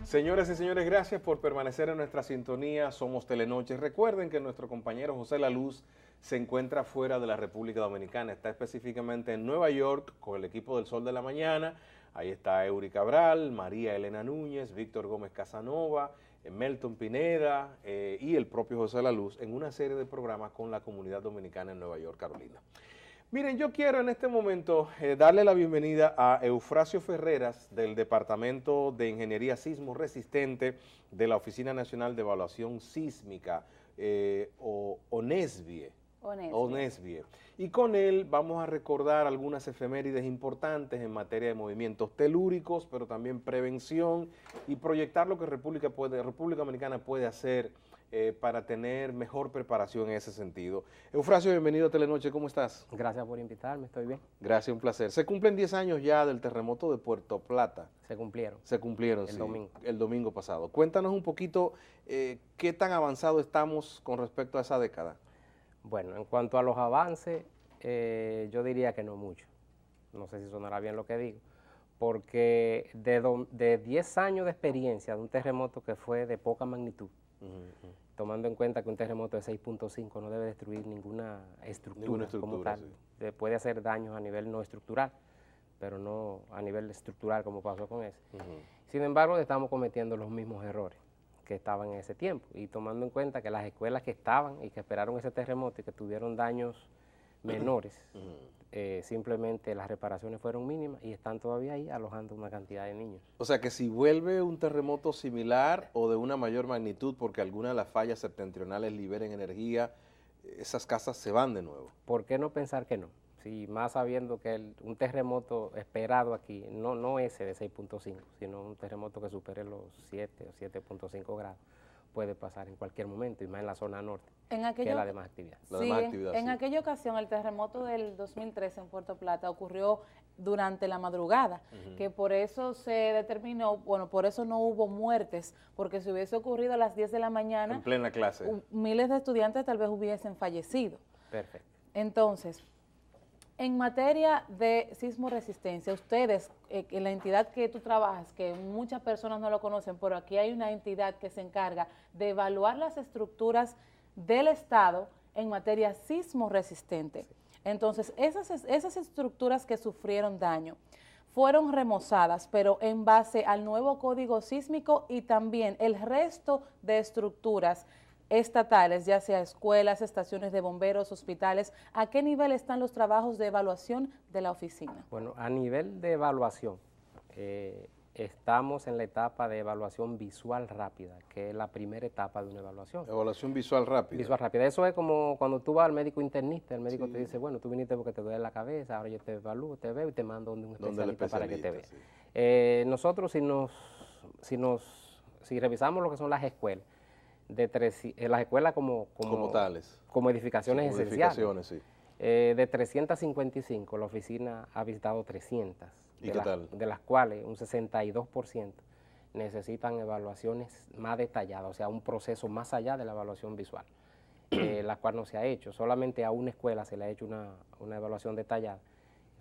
Señoras y señores, gracias por permanecer en nuestra sintonía. Somos Telenoche. Recuerden que nuestro compañero José La Luz se encuentra fuera de la República Dominicana. Está específicamente en Nueva York con el equipo del Sol de la Mañana. Ahí está Eury Cabral, María Elena Núñez, Víctor Gómez Casanova, Melton Pineda y el propio José La Luz en una serie de programas con la comunidad dominicana en Nueva York, Carolina. Miren, yo quiero en este momento darle la bienvenida a Eufrasio Ferreras del Departamento de Ingeniería Sismo Resistente de la Oficina Nacional de Evaluación Sísmica, ONESBIE. ONESBIE. Y con él vamos a recordar algunas efemérides importantes en materia de movimientos telúricos, pero también prevención y proyectar lo que República Dominicana puede hacer para tener mejor preparación en ese sentido. Eufrasio, bienvenido a Telenoche, ¿cómo estás? Gracias por invitarme, estoy bien. Gracias, un placer. Se cumplen 10 años ya del terremoto de Puerto Plata. Se cumplieron. Se cumplieron, el domingo. El domingo pasado. Cuéntanos un poquito qué tan avanzado estamos con respecto a esa década. Bueno, en cuanto a los avances, yo diría que no mucho. No sé si sonará bien lo que digo, porque de 10 años de experiencia de un terremoto que fue de poca magnitud, tomando en cuenta que un terremoto de 6.5 no debe destruir ninguna estructura como tal, sí. Puede hacer daños a nivel no estructural, pero no a nivel estructural como pasó con ese. Sin embargo, estamos cometiendo los mismos errores que estaban en ese tiempo, y tomando en cuenta que las escuelas que estaban y que esperaron ese terremoto y que tuvieron daños menores, simplemente las reparaciones fueron mínimas y están todavía ahí alojando una cantidad de niños. O sea que si vuelve un terremoto similar o de una mayor magnitud porque alguna de las fallas septentrionales liberen energía, esas casas se van de nuevo. ¿Por qué no pensar que no? Sí, más sabiendo que un terremoto esperado aquí, no ese de 6.5, sino un terremoto que supere los 7 o 7.5 grados, puede pasar en cualquier momento, y más en la zona norte, que es la de más actividad. Sí, en aquella ocasión, el terremoto del 2013 en Puerto Plata ocurrió durante la madrugada, que por eso se determinó, bueno, por eso no hubo muertes, porque si hubiese ocurrido a las 10 de la mañana, en plena clase, miles de estudiantes tal vez hubiesen fallecido. Perfecto. Entonces, en materia de sismo resistencia, ustedes, en la entidad que tú trabajas, que muchas personas no lo conocen, pero aquí hay una entidad que se encarga de evaluar las estructuras del Estado en materia sismo resistente. Sí. Entonces, esas estructuras que sufrieron daño fueron remozadas, pero en base al nuevo código sísmico, y también el resto de estructuras estatales, ya sea escuelas, estaciones de bomberos, hospitales. ¿A qué nivel están los trabajos de evaluación de la oficina? Bueno, a nivel de evaluación, estamos en la etapa de evaluación visual rápida, que es la primera etapa de una evaluación. Evaluación visual rápida. Visual rápida. Eso es como cuando tú vas al médico internista, el médico te dice, bueno, tú viniste porque te duele la cabeza, ahora yo te evalúo, te veo y te mando donde un especialista para que te vea. Sí. Nosotros, si revisamos lo que son las escuelas, las escuelas como tales, como edificaciones esenciales, sí. De 355, la oficina ha visitado 300, ¿Y qué tal? De las cuales un 62% necesitan evaluaciones más detalladas, o sea, un proceso más allá de la evaluación visual, la cual no se ha hecho. Solamente a una escuela se le ha hecho una evaluación detallada,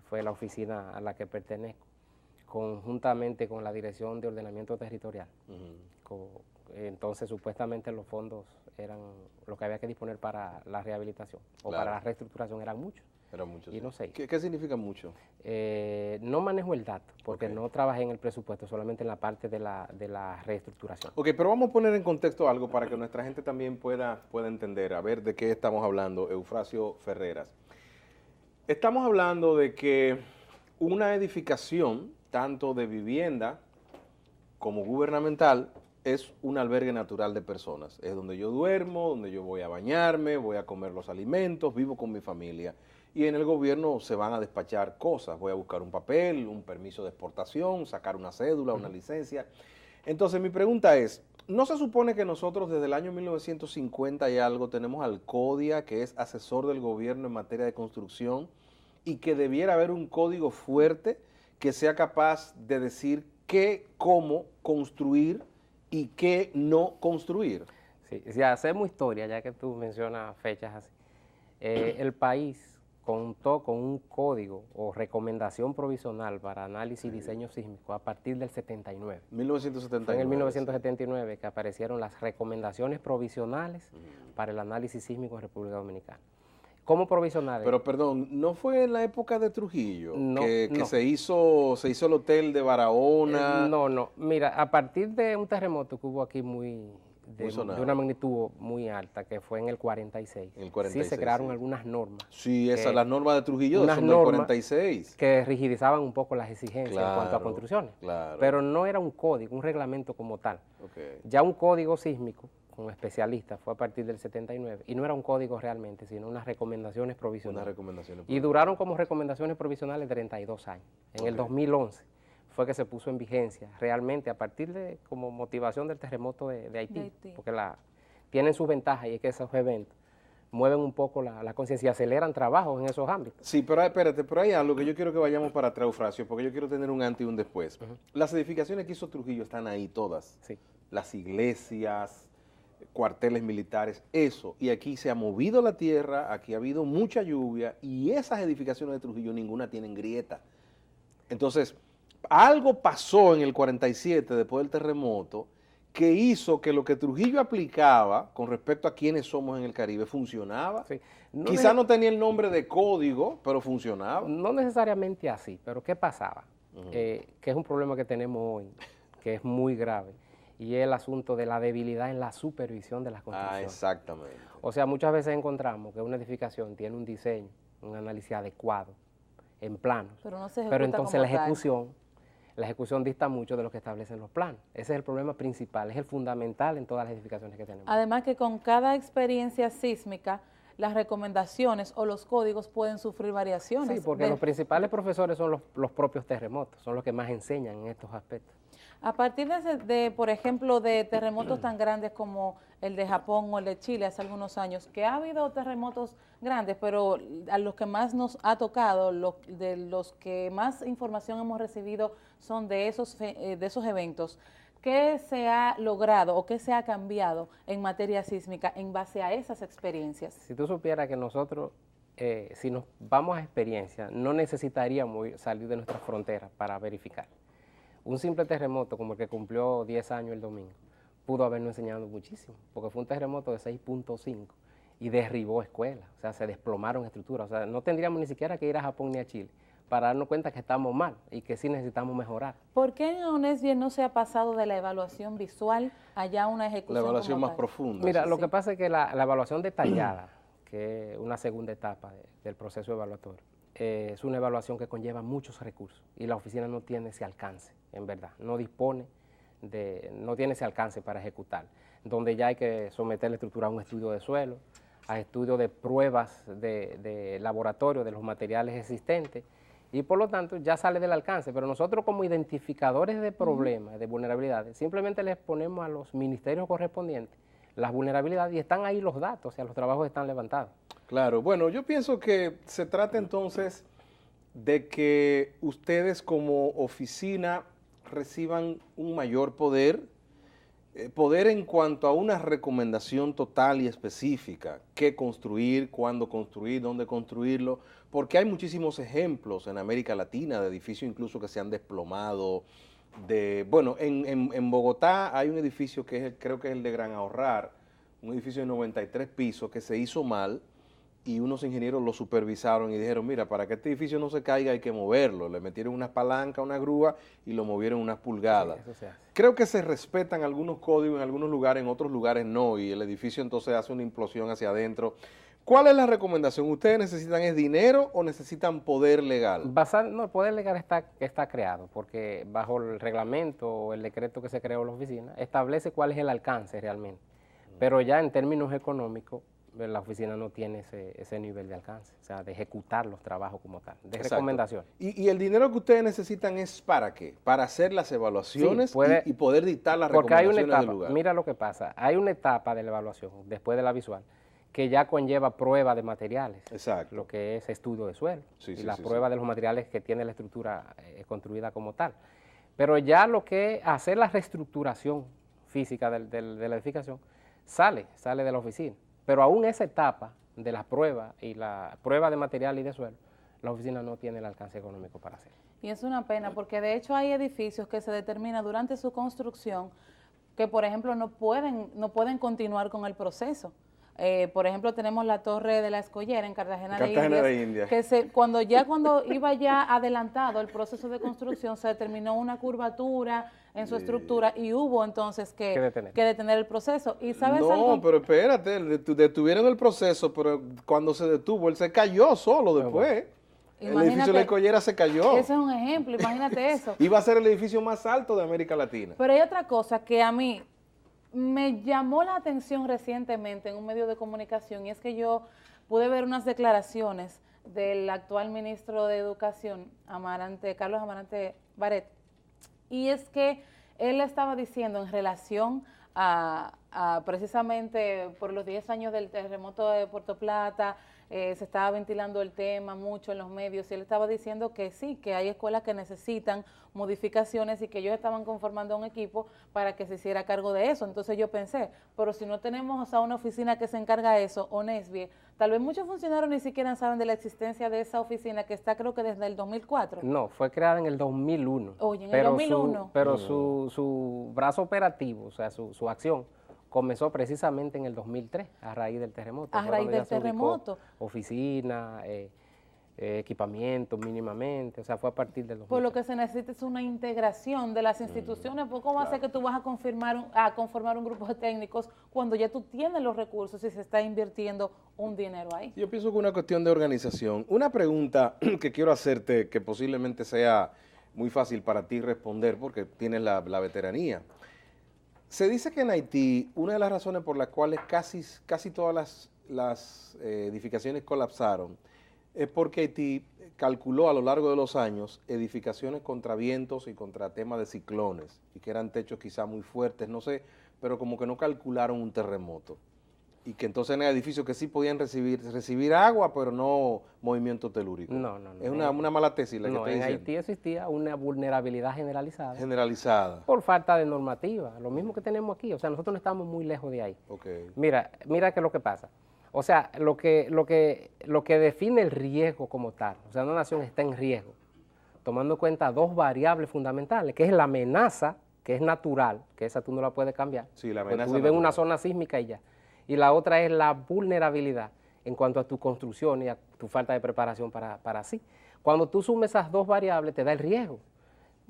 fue la oficina a la que pertenezco, conjuntamente con la Dirección de Ordenamiento Territorial. Entonces, supuestamente los fondos eran lo que había que disponer para la rehabilitación o para la reestructuración, eran muchos. Eran muchos, y sí. No sé. ¿Qué significa mucho? No manejo el dato, porque no trabajé en el presupuesto, solamente en la parte de la reestructuración. Ok, pero vamos a poner en contexto algo para que nuestra gente también pueda entender, a ver de qué estamos hablando, Eufrasio Ferreras. Estamos hablando de que una edificación, tanto de vivienda como gubernamental, es un albergue natural de personas. Es donde yo duermo, donde yo voy a bañarme, voy a comer los alimentos, vivo con mi familia. Y en el gobierno se van a despachar cosas. Voy a buscar un papel, un permiso de exportación, sacar una cédula, una licencia. Entonces mi pregunta es, ¿no se supone que nosotros desde el año 1950 y algo tenemos al CODIA, que es asesor del gobierno en materia de construcción, y que debiera haber un código fuerte que sea capaz de decir qué, cómo construir y qué no construir? Sí, si hacemos historia, ya que tú mencionas fechas así, el país contó con un código o recomendación provisional para análisis y diseño sísmico a partir del 79. 1979. Fue en el 1979 que aparecieron las recomendaciones provisionales para el análisis sísmico en República Dominicana. ¿Cómo provisionales? Pero perdón, ¿no fue en la época de Trujillo No, que no. se hizo el hotel de Barahona? No. Mira, a partir de un terremoto que hubo aquí de sonado. una magnitud muy alta, que fue en el 46. En el 46, sí se crearon sí. algunas normas. Sí, que- las normas de Trujillo unas son del normas 46. que rigidizaban un poco las exigencias en cuanto a Claro, construcciones. claro. Pero no era un código, un reglamento como tal. Ok. Ya un código sísmico con especialistas fue a partir del 79 y no era un código realmente, sino unas recomendaciones Unas provisionales. recomendaciones. Y duraron como recomendaciones provisionales 32 años. En el Ok. 2011 fue que se puso en vigencia realmente a partir de como motivación del terremoto de Haití, De Haití. porque tienen sus ventajas y es que esos eventos mueven un poco la conciencia y aceleran trabajos en esos ámbitos. Sí, pero espérate, pero hay algo que yo quiero que vayamos para atrás, Eufrasio, porque yo quiero tener un antes y un después. Las edificaciones que hizo Trujillo están ahí todas. Sí. Las iglesias, cuarteles militares, eso. Y aquí se ha movido la tierra, aquí ha habido mucha lluvia y esas edificaciones de Trujillo ninguna tienen grieta. Entonces, algo pasó en el 47 después del terremoto que hizo que lo que Trujillo aplicaba con respecto a quienes somos en el Caribe funcionaba. Sí. Quizá no tenía el nombre de código, pero funcionaba. No necesariamente así, pero ¿qué pasaba? Que es un problema que tenemos hoy, que es muy grave, y es el asunto de la debilidad en la supervisión de las construcciones. Exactamente. O sea, muchas veces encontramos que una edificación tiene un diseño, un análisis adecuado, en planos, Pero no se pero ejecuta entonces como tal. la ejecución dista mucho de lo que establecen los planos. Ese es el problema principal, es el fundamental en todas las edificaciones que tenemos. Además que con cada experiencia sísmica, las recomendaciones o los códigos pueden sufrir variaciones. Sí, porque los principales profesores son los propios terremotos, son los que más enseñan en estos aspectos. A partir por ejemplo, de terremotos tan grandes como el de Japón o el de Chile hace algunos años, que ha habido terremotos grandes, pero a los que más nos ha tocado, de los que más información hemos recibido son de esos eventos. ¿Qué se ha logrado o qué se ha cambiado en materia sísmica en base a esas experiencias? Si tú supieras que nosotros, si nos vamos a experiencia, no necesitaríamos salir de nuestras fronteras para verificar. Un simple terremoto como el que cumplió 10 años el domingo, pudo habernos enseñado muchísimo, porque fue un terremoto de 6.5 y derribó escuelas, o sea, se desplomaron estructuras, o sea, no tendríamos ni siquiera que ir a Japón ni a Chile para darnos cuenta que estamos mal y que sí necesitamos mejorar. ¿Por qué en UNESBIE no se ha pasado de la evaluación visual allá a una ejecución La evaluación como más tal? profunda. Mira, sí. lo que pasa es que la evaluación detallada, que es una segunda etapa del proceso evaluatorio, es una evaluación que conlleva muchos recursos y la oficina no tiene ese alcance, en verdad, no tiene ese alcance para ejecutar, donde ya hay que someter la estructura a un estudio de suelo, a estudio de pruebas de laboratorio de los materiales existentes, y por lo tanto ya sale del alcance, pero nosotros como identificadores de problemas, de vulnerabilidades, simplemente les ponemos a los ministerios correspondientes las vulnerabilidades y están ahí los datos, o sea, los trabajos están levantados. Claro, bueno, yo pienso que se trata entonces de que ustedes como oficina reciban un mayor poder en cuanto a una recomendación total y específica, qué construir, cuándo construir, dónde construirlo, porque hay muchísimos ejemplos en América Latina de edificios incluso que se han desplomado. Bueno, en Bogotá hay un edificio que creo que es el de Gran Ahorrar, un edificio de 93 pisos que se hizo mal y unos ingenieros lo supervisaron y dijeron, mira, para que este edificio no se caiga hay que moverlo. Le metieron unas palancas, una grúa y lo movieron unas pulgadas. Sí, eso se hace. Creo que se respetan algunos códigos en algunos lugares, en otros lugares no, y el edificio entonces hace una implosión hacia adentro. ¿Cuál es la recomendación? ¿Ustedes necesitan dinero o necesitan poder legal? No, el poder legal está creado, porque bajo el reglamento o el decreto que se creó en la oficina, establece cuál es el alcance realmente. Pero ya en términos económicos, la oficina no tiene ese nivel de alcance, o sea, de ejecutar los trabajos como tal, de Exacto. recomendación. ¿Y el dinero que ustedes necesitan es para qué? Para hacer las evaluaciones Sí, puede- y poder dictar las Porque hay una recomendaciones del etapa, lugar. mira lo que pasa, hay una etapa de la evaluación, después de la visual, que ya conlleva prueba de materiales, Exacto. lo que es estudio de suelo, Sí, y sí, la sí, prueba de los materiales que tiene la estructura construida como tal. Pero ya lo que es hacer la reestructuración física de la edificación, sale de la oficina. Pero aún esa etapa de las pruebas y la prueba de material y de suelo, la oficina no tiene el alcance económico para hacerlo. Y es una pena porque de hecho hay edificios que se determina durante su construcción que, por ejemplo, no pueden continuar con el proceso. Por ejemplo, tenemos la Torre de la Escollera en Cartagena de Indias, que cuando iba ya adelantado el proceso de construcción, se determinó una curvatura en su estructura y hubo entonces que detener el proceso. ¿Y sabes algo? No, pero espérate, detuvieron el proceso, pero cuando se detuvo, él se cayó solo después. El edificio de la Escollera se cayó. Ese es un ejemplo, imagínate eso. Iba a ser el edificio más alto de América Latina. Pero hay otra cosa que a mí me llamó la atención recientemente en un medio de comunicación, y es que yo pude ver unas declaraciones del actual ministro de Educación, Carlos Amarante Barret, y es que él estaba diciendo en relación a precisamente por los 10 años del terremoto de Puerto Plata, se estaba ventilando el tema mucho en los medios, y él estaba diciendo que sí, que hay escuelas que necesitan modificaciones y que ellos estaban conformando un equipo para que se hiciera cargo de eso. Entonces yo pensé, pero si no tenemos a una oficina que se encarga de eso, o NESBIE, tal vez muchos funcionarios ni siquiera saben de la existencia de esa oficina que está, creo que desde el 2004. No, fue creada en el 2001. Oye, en el 2001. Pero su brazo operativo, o sea, su acción, comenzó precisamente en el 2003, a raíz del terremoto. A raíz del terremoto. Oficina, equipamiento mínimamente, o sea, fue a partir del 2003. Por lo que se necesita es una integración de las instituciones, porque ¿cómo va a ser que tú vas a conformar un grupo de técnicos cuando ya tú tienes los recursos y se está invirtiendo un dinero ahí? Yo pienso que es una cuestión de organización. Una pregunta que quiero hacerte, que posiblemente sea muy fácil para ti responder, porque tienes la veteranía. Se dice que en Haití, una de las razones por las cuales casi todas las edificaciones colapsaron es porque Haití calculó a lo largo de los años edificaciones contra vientos y contra temas de ciclones, y que eran techos quizá muy fuertes, no sé, pero como que no calcularon un terremoto. Y que entonces en edificios que sí podían recibir agua, pero no movimiento telúrico. No. Es una mala tesis la que estoy diciendo. En Haití existía una vulnerabilidad generalizada. Generalizada. Por falta de normativa, lo mismo que tenemos aquí. O sea, nosotros no estamos muy lejos de ahí. Okay. Mira qué es lo que pasa. O sea, lo que define el riesgo como tal, o sea, una nación está en riesgo, tomando en cuenta dos variables fundamentales, que es la amenaza, que es natural, que esa tú no la puedes cambiar. Sí, la amenaza. Tú vives en una zona sísmica y ya. Y la otra es la vulnerabilidad en cuanto a tu construcción y a tu falta de preparación para sí. Cuando tú sumes esas dos variables, te da el riesgo.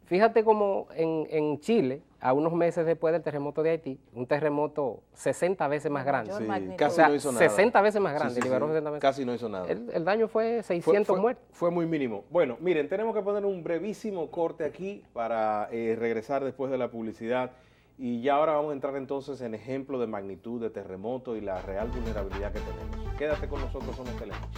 Fíjate como en Chile, a unos meses después del terremoto de Haití, un terremoto 60 veces más grande. Sí, casi o sea, no hizo nada. 60 veces más grande, liberó 60 veces. Casi no hizo nada. El daño fue 600 muertos. Fue muy mínimo. Bueno, miren, tenemos que poner un brevísimo corte aquí para regresar después de la publicidad. Y ya ahora vamos a entrar entonces en ejemplo de magnitud de terremoto y la real vulnerabilidad que tenemos. Quédate con nosotros, somos Telemundo.